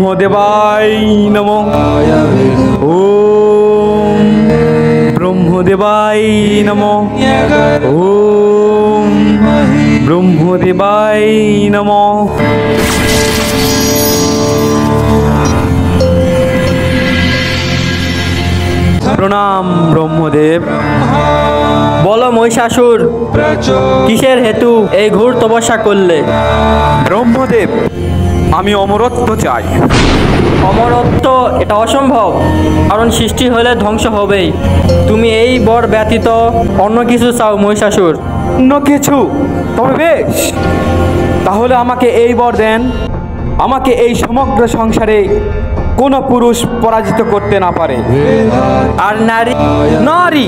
ব্রহ্মদেবায় নমঃ। ওম ব্রহ্মদেবায় নমঃ। ওম ব্রহ্মদেবায় নমঃ। প্রণাম ব্রহ্মদেব। বলো মহিষাসুর, কিসের হেতু এই ঘোর তপস্যা করলে? ব্রহ্মদেব, আমি অমরত্ব চাই। অমরত্ব? এটা অসম্ভব, কারণ সৃষ্টি হলে ধ্বংস হবেই। তুমি এই বর ব্যতীত অন্য কিছু চাও মহিষাসুর? অন্য কিছু? তবে বেশ, তাহলে আমাকে এই বর দেন, আমাকে এই সমগ্র সংসারে কোনো পুরুষ পরাজিত করতে না পারে। আর নারী? নারী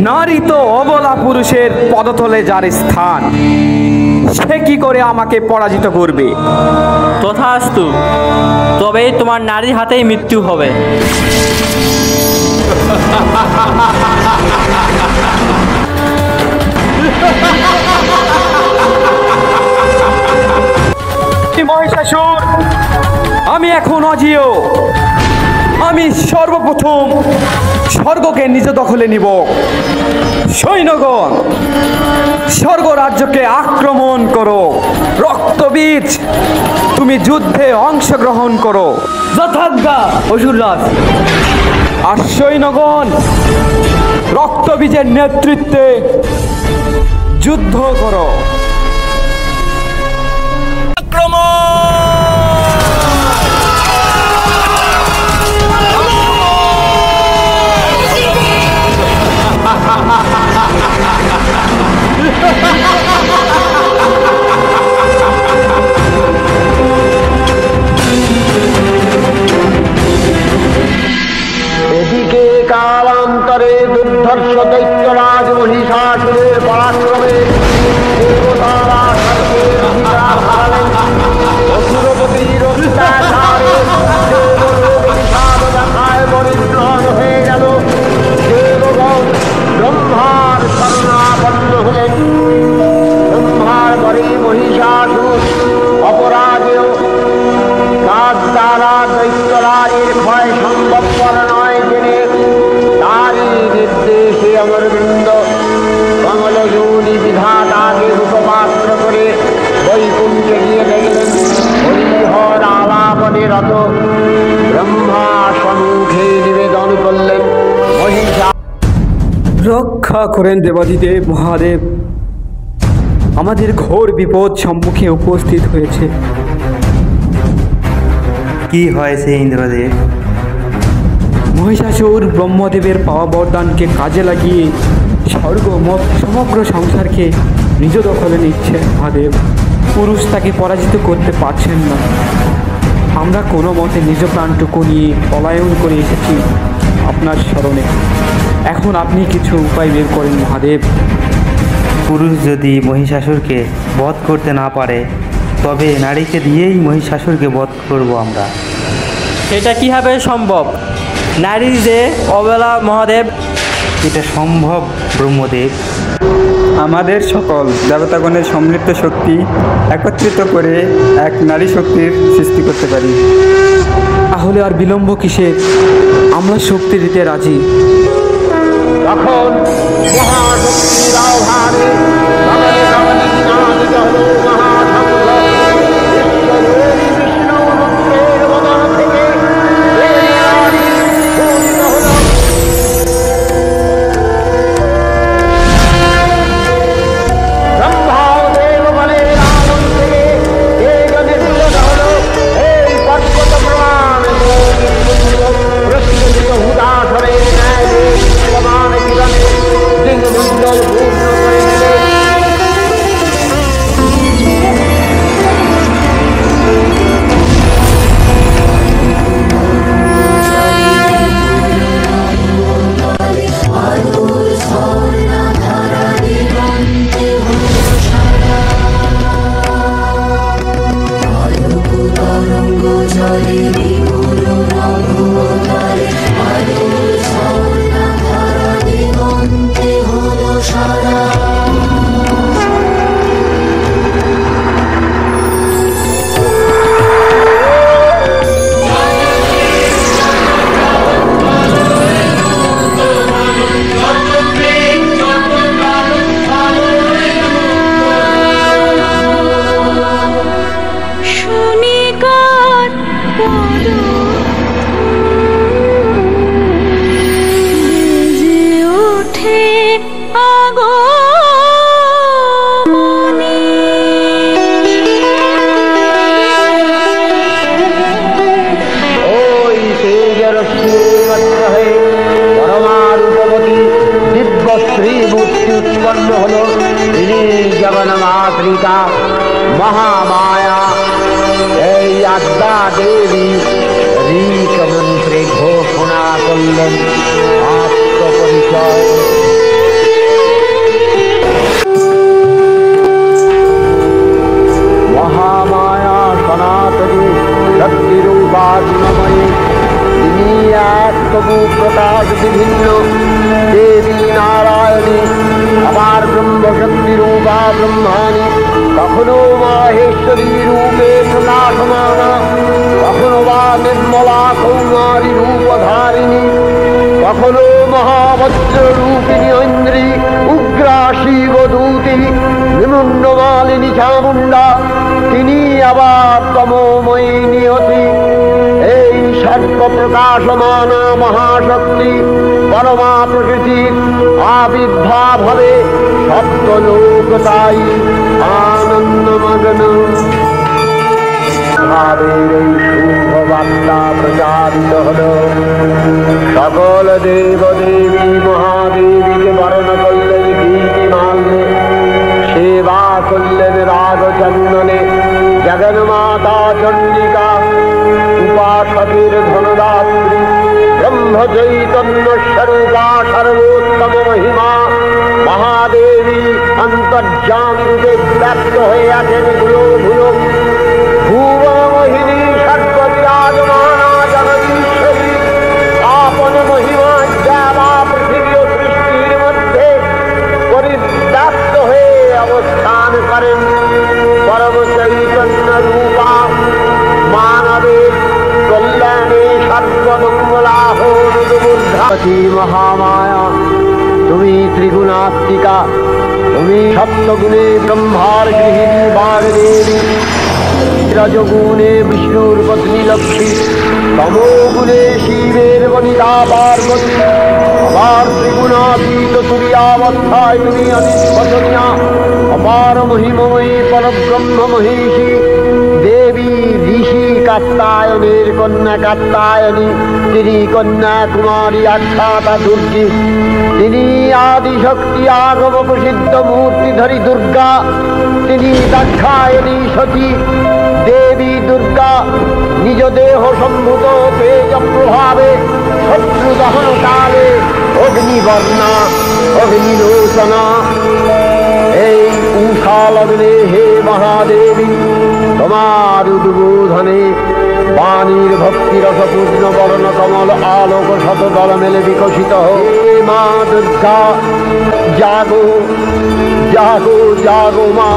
নারী তো অবলা পুরুষের পদতলে যার স্থান, সে কি করে আমাকে পরাজিত করবে? তথাস্তু, তবেই তোমার নারীর হাতেই মৃত্যু হবে। মহিষাসুর, আমি এখন অজিয়। আমি সর্বপ্রথম স্বর্গকে নিজ দখলে নিব। সৈন্যগণ, স্বর্গ রাজ্যকে আক্রমণ করো। রক্তবীজ, তুমি যুদ্ধে অংশগ্রহণ করো। যথাজ্ঞা অসুররাজ। আর সৈন্যগণ, রক্তবীজের নেতৃত্বে যুদ্ধ করো। এদিকে কালান্তরে দুর্ধর্ষ দৈত্যরাজ মহিষাসুরের পরাক্রমে দেবতারা স্বর্গের অধিকার হারালেন। অসুরপতির অত্যাচারে দেবলোক বিষাদ দেখায় পরিত্রাণ হয়ে গেল। দেবগণ ব্রহ্মার শরণাপন্ন হলেন। ব্রহ্মার পরে মহিষাসুর অপরাজেয়। তার দ্বারা দৈত্যরাজের ক্ষয় সম্ভবপর নয় জেনে তারই নির্দেশে অমরবৃন্দ কমলযোনি বিধাতাকে উপপাত্র করে বৈকুণ্ঠে গিয়ে দেখলেন হরিহর আলাপনে রত। ব্রহ্মা সম্মুখে নিবেদন করলেন, মহিষা রক্ষা করেন দেবাদিদেব মহাদেব। আমাদের ঘোর বিপদ সম্মুখে উপস্থিত হয়েছে। কি হয়েছে ইন্দ্রদেব? মহিষাসুর ব্রহ্মদেবের পাওয়া বরদানকে কাজে লাগিয়ে সমগ্র সংসারকে নিজ দখলে নিচ্ছে মহাদেব। পুরুষ তাকে পরাজিত করতে পারছেন না। আমরা কোনো মতে নিজ প্রাণটুকু নিয়ে পলায়ন করে এসেছি আপনার স্মরণে। এখন আপনি কিছু উপায় বের করেন মহাদেব। পুরুষ যদি মহিষাসুরকে বধ করতে না পারে, তবে নারীকে দিয়েই মহিষাসুরকে বধ করব আমরা। সেটা কিভাবে সম্ভব? নারী যে অবলা মহাদেব। এটা সম্ভব ব্রহ্মদেব। আমাদের সকল দেবতাগণের সম্মিলিত শক্তি একত্রিত করে এক নারী শক্তির সৃষ্টি করতে পারি। তাহলে আর বিলম্ব কিসের? আমরা শক্তি দিতে রাজি। তখন মহাশক্তির আহ্বানে গগনে গগনে নাদিত হলো মহাশঙ্খ। বিশ্বরূপী বিষ্ণু রুদ্রের বদন থেকে দেবরানি স্ফুরিত হলো। ব্রহ্মা ও দেবগণের আগুন থেকে তেজ নির্গত হলো। এই পর্বত প্রমাণ প্রস্ফুটিত হুদাসরের ন্যায় দেব কিরণে দিগমণ্ডল ওই তেজের শ্রীমত্র হয়ে পরমারূপবতী দিব্য শ্রী মূর্তি উৎপন্ন হল। তিনি জগন্মাতৃকা মহামায়া। এই আদ্যা দেবী ঋক মন্ত্রে ঘোষণা করলেন আত্মপরিচয়। মহামায়া সনাতনী শক্তিরূপাত্মময়ী। তিনি এক তবু প্রকাশ বিভিন্ন দেবী নারায়ণী। আবার ব্রহ্মশক্তি রূপা ব্রহ্মাণী। কখনো মাহেশ্বরী রূপে প্রকাশমানা, কখনো বা নির্মলা কৌমারী রূপধারিণী, কখনো মহাবজ্র রূপিণী ঐন্দ্রী, উগ্রা শিবদূতি, নিমুন্নমালিনী চামুণ্ডা। তিনি আবার তমোময়ী নিয়তি। এই সর্বপ্রকাশমানা মহাশক্তি পরমা প্রকৃতির আবির্ভাব হবে সপ্তলোকতাই আনন্দমগ্ন। ভাবের এই শুভ বার্তা প্রচারিত হল। সকল দেব দেবী মহাদেবীকে বরণ করলেন গীতি মাল্যে, সেবা করলেন রাগচন্দনে। জগন্মাতা চণ্ডিকা উপাসকের ধনদাত্রী, ব্রহ্ম চৈতন্য স্বরূপা সর্বোত্তম মহিমা মহাদেবী অন্তর্যামী রূপে ব্যক্ত হয়ে আছেন ভুলো ভুলো। ভুবনমোহিনী সর্ববিরাজমানা জগদীশ্বরী আপন মহিমা দেবা পৃথিবী ও সৃষ্টির মধ্যে পরিব্যাপ্ত হয়ে অবস্থান করেন। পরম চৈতন্য রূপা মানবের কল্যাণে সর্বমঙ্গলাহ নুদবুদ্ধাতি মহামায়া। তুমি ত্রিগুণাত্মিকা, তুমি সপ্তগুণে ব্রহ্মার গৃহিণী বাগদেবী, রজগুণে বিষ্ণুর পত্নী লক্ষ্মী, তমোগুণে শিবের বনিতা পার্বতী, আবার ত্রিগুণাতীত তুরীয়াবস্থায় তুমি অধিষ্ঠনীয়া অপার মহিমময়ী পরব্রহ্ম মহিষী দেবী ঋষি কাত্যায়নের কন্যা কাত্যায়নী। তিনি কন্যা কুমারী আখ্যাতা দুর্গী। তিনি আদিশক্তি আগম প্রসিদ্ধ মূর্তিধরী দুর্গা। তিনি দাক্ষায়ণী সতী দেবী দুর্গা। নিজ দেহ সম্ভূত তেজ প্রভাবে শত্রু দহন কালে অগ্নিবর্ণা অগ্নিলোচনা। এই উষা লগ্নে হে মহাদেবী, তোমার উদ্বোধনে বাণীর ভক্তি রসপূর্ণ বর্ণ কমল আলোক শতদল মেলে বিকশিত হে মা দুর্গা, জাগো জাগো জাগো মা।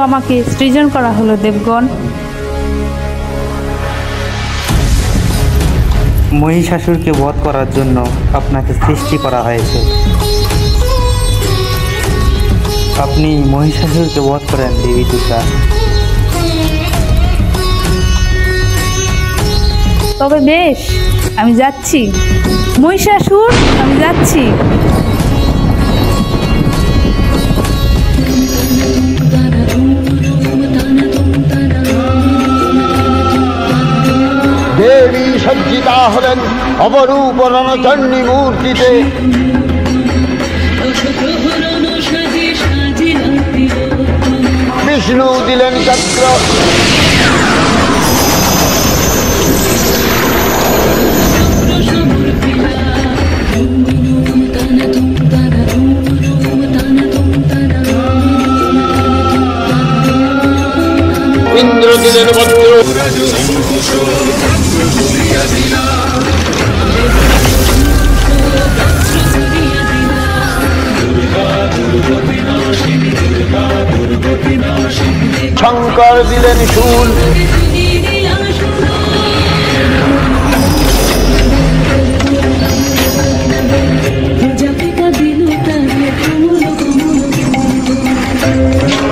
আমাকে সৃজন করা হলো দেবগণ? মহিষাসুরকে বধ করার জন্য আপনাকে সৃষ্টি করা হয়েছে। আপনি মহিষাসুরকে বধ করেন দেবী দুর্গা। তবে বেশ, আমি যাচ্ছি মহিষাসুর, আমি যাচ্ছি। দেবী সজ্জিতা হলেন অপরূপ রণচণ্ডী মূর্তিতে। বিষ্ণু দিলেন চক্র, ইন্দ্র দিলেন বজ্র, শঙ্কর দিলেন শূল,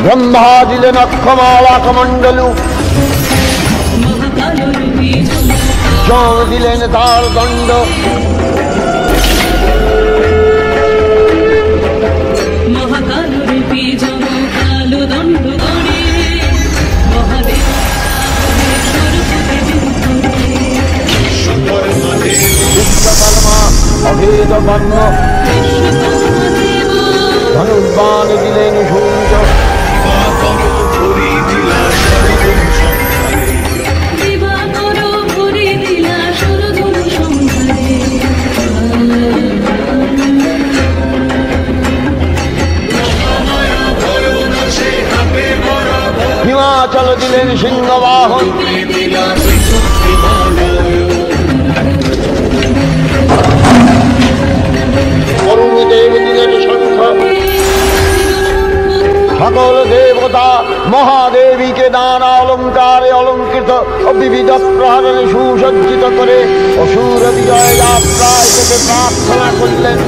ব্রহ্মা দিলেন অক্ষমালা কমণ্ডলু, যম দিলেন তার দণ্ড, বিশ্বকর্মা অভেদ বর্ণ, ধনুর্বাণ দিলেন সূর্য, হিমাচল দিলেন সিংহবাহন, অরুণদেব দিলেন শঙ্খ, সকল দেবতা মহাদেবীকে নানা অলঙ্কারে অলঙ্কৃত ও বিবিধ প্রহরণে সুসজ্জিত করে অসুর বিজয় যাত্রায় থেকে প্রার্থনা করলেন।